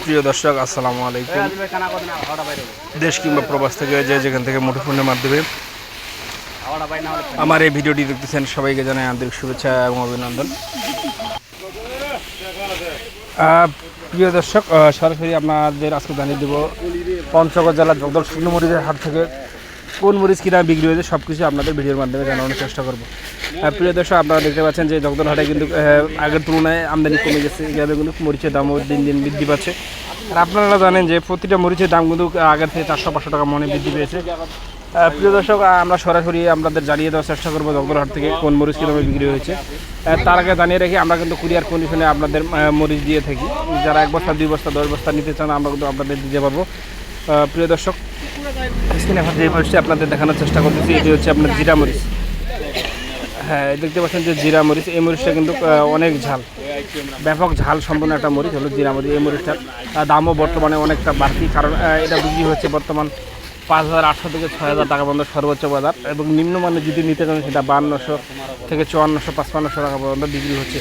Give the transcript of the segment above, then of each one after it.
প্রিয় দর্শক, আসসালামু আলাইকুম। দেশ কিংবা প্রবাস থেকে যে যেখান থেকে মুঠোফোনের মাধ্যমে আমার এই ভিডিওটি দেখতেছেন, সবাইকে জানাই আন্তরিক শুভেচ্ছা এবং অভিনন্দন। প্রিয় দর্শক, সরাসরি আপনাদের আজকে জানিয়ে দেব পঞ্চগড় জেলার জগদল শুকনো মরিচের হাট থেকে কোন মরিচ কিনা বিক্রি হয়েছে সব কিছু আপনাদের ভিডিওর মাধ্যমে জানানোর চেষ্টা করব। প্রিয় দর্শক, আপনারা দেখতে পাচ্ছেন যে জগদল হাটে কিন্তু আগের তুলনায় আমদানি কমে গেছে। এভাবে কিন্তু মরিচের দামও দিন দিন বৃদ্ধি পাচ্ছে। আর আপনারা জানেন যে প্রতিটা মরিচের দাম কিন্তু আগের থেকে 400-500 টাকা মনে বৃদ্ধি পেয়েছে। প্রিয় দর্শক, আমরা সরাসরি আপনাদের জানিয়ে দেওয়ার চেষ্টা করবো জগদল হাট থেকে কোন মরিচ কীভাবে বিক্রি হয়েছে। তার আগে জানিয়ে রাখি, আমরা কিন্তু কুরিয়ার কন্ডিশনে আপনাদের মরিচ দিয়ে থাকি। যারা 1 বস্তা 2 বস্তা 10 বস্তা নিতে চান, আমরা কিন্তু আপনাদের দিতে পারবো। প্রিয় দর্শক, স্ক্রিনে যে মরিচটি আপনাদের দেখানোর চেষ্টা করতেছি, এটি হচ্ছে আপনার জিরা মরিচ। হ্যাঁ, দেখতে পাচ্ছেন যে জিরা মরিচ, এই মরিচটা কিন্তু অনেক ঝাল, ব্যাপক ঝাল সম্পন্ন একটা মরিচ হলো জিরা মরিচ। এই মরিচটার দামও বর্তমানে অনেকটা বাড়তি, কারণ এটা বিক্রি হচ্ছে বর্তমান 5,800 থেকে 6,000 টাকা পর্যন্ত সর্বোচ্চ বাজার, এবং নিম্নমানের যদি নিতে চান সেটা 5200 থেকে 5400 5500 টাকা পর্যন্ত বিক্রি হচ্ছে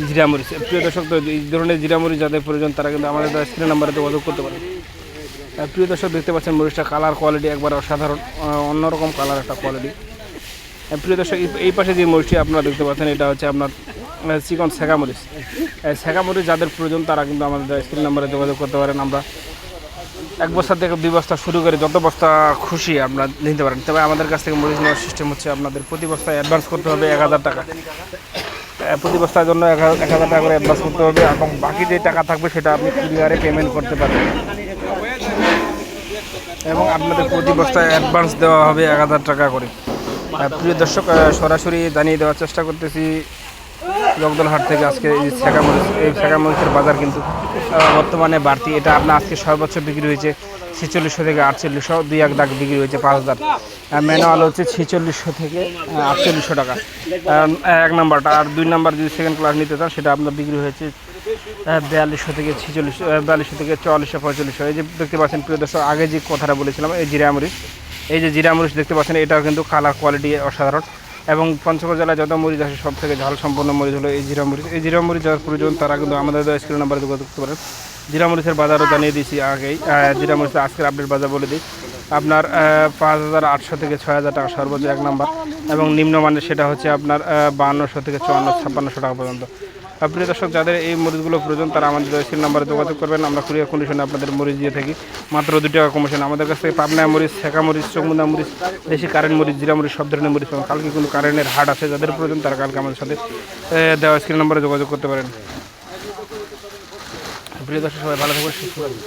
জিরা মরিচ। প্রিয় দর্শক, তো এই ধরনের জিরা মরিচ যাদের প্রয়োজন তারা কিন্তু আমাদের স্ক্রিন নাম্বারে যোগাযোগ করতে পারে। প্রিয় দর্শক, দেখতে পাচ্ছেন মরিচটা কালার কোয়ালিটি একবার অসাধারণ, অন্যরকম কালার একটা কোয়ালিটি। প্রিয় দর্শক, এই পাশে যে মরিচটি আপনারা দেখতে পাচ্ছেন, এটা হচ্ছে আপনার চিকন শেখা মরিচ। শেখা মরিচ যাদের প্রয়োজন তারা কিন্তু আমাদের স্ক্রিন নাম্বারে যোগাযোগ করতে পারেন। আমরা 1 বস্তা থেকে 2 বস্তা শুরু করে যত বস্তা খুশি আমরা নিতে পারেন। তবে আমাদের কাছ থেকে মরিচ নেওয়ার সিস্টেম হচ্ছে, আপনাদের প্রতি বস্তায় অ্যাডভান্স করতে হবে 1000 টাকা। প্রতি বস্তার জন্য 1000 টাকা করে অ্যাডভান্স করতে হবে, এবং বাকি যে টাকা থাকবে সেটা আপনি কুরিয়ারে পেমেন্ট করতে পারবেন, এবং আপনাদের প্রতি বস্তায় অ্যাডভান্স দেওয়া হবে 1000 টাকা করে। প্রিয় দর্শক, সরাসরি জানিয়ে দেওয়ার চেষ্টা করতেছি জগদল হাট থেকে আজকে এই শেখা মরিচ। এই শেখা মরিচের বাজার কিন্তু বর্তমানে বাড়তি। এটা আপনার আজকে সর্বোচ্চ বিক্রি হয়েছে 4600 থেকে 4800, 2-1 দাগ বিক্রি হয়েছে 5000। ম্যানুয়াল হচ্ছে 4600 থেকে 4800 টাকা 1 নাম্বারটা। আর 2 নাম্বার যদি সেকেন্ড ক্লাস নিতে চান সেটা আপনার বিক্রি হয়েছে 4200 থেকে 4600, 4200 থেকে 4400 4500। এই যে দেখতে পাচ্ছেন প্রিয় দর্শক, আগে যে কথাটা বলেছিলাম, এই জিরা মরিচ, এই যে জিরা মরিচ দেখতে পাচ্ছেন, এটাও কিন্তু কালার কোয়ালিটি অসাধারণ। এবং পঞ্চগড় জেলায় যত মরিচ আসে সব থেকে ঝাল সম্পন্ন মরিচ হলো এই জিরা মরিচ। এই জিরা মরিচ যার প্রয়োজন তারা কিন্তু আমাদের স্ক্রিন নাম্বারে যোগাযোগ করতে পারেন। জিরা মরিচের বাজারও জানিয়ে দিয়েছি আগেই। জিরা মরিচের আজকের আপডেট বাজার বলে দিই, আপনার 5800 থেকে 6000 টাকা সর্বোচ্চ 1 নাম্বার, এবং নিম্নমানের সেটা হচ্ছে আপনার 5200 থেকে 5400-5600 টাকা পর্যন্ত। প্রিয় দর্শক, যাদের এই মরিচগুলো প্রয়োজন তারা আমাদের স্ক্রিন নাম্বারে যোগাযোগ করবেন। আমরা কুরিয়ার কন্ডিশনে আপনাদের মরিচ দিয়ে থাকি মাত্র 2 টাকা কমিশন। আমাদের কাছ থেকে পাবনা মরিচ, শেখা মরিচ, চৌমুনা মরিচ, দেশি কারেন্ট মরিচ, জিরা মরিচ সব ধরনের মরিচ পাবেন। কালকে কিন্তু কারেন্টের হাট আছে, যাদের প্রয়োজন তারা কালকে আমাদের সাথে দেওয়া স্ক্রিন নাম্বারে যোগাযোগ করতে পারেন। প্রিয় দর্শক, সবাই ভালো থাকবেন, সুস্থ থাকবেন।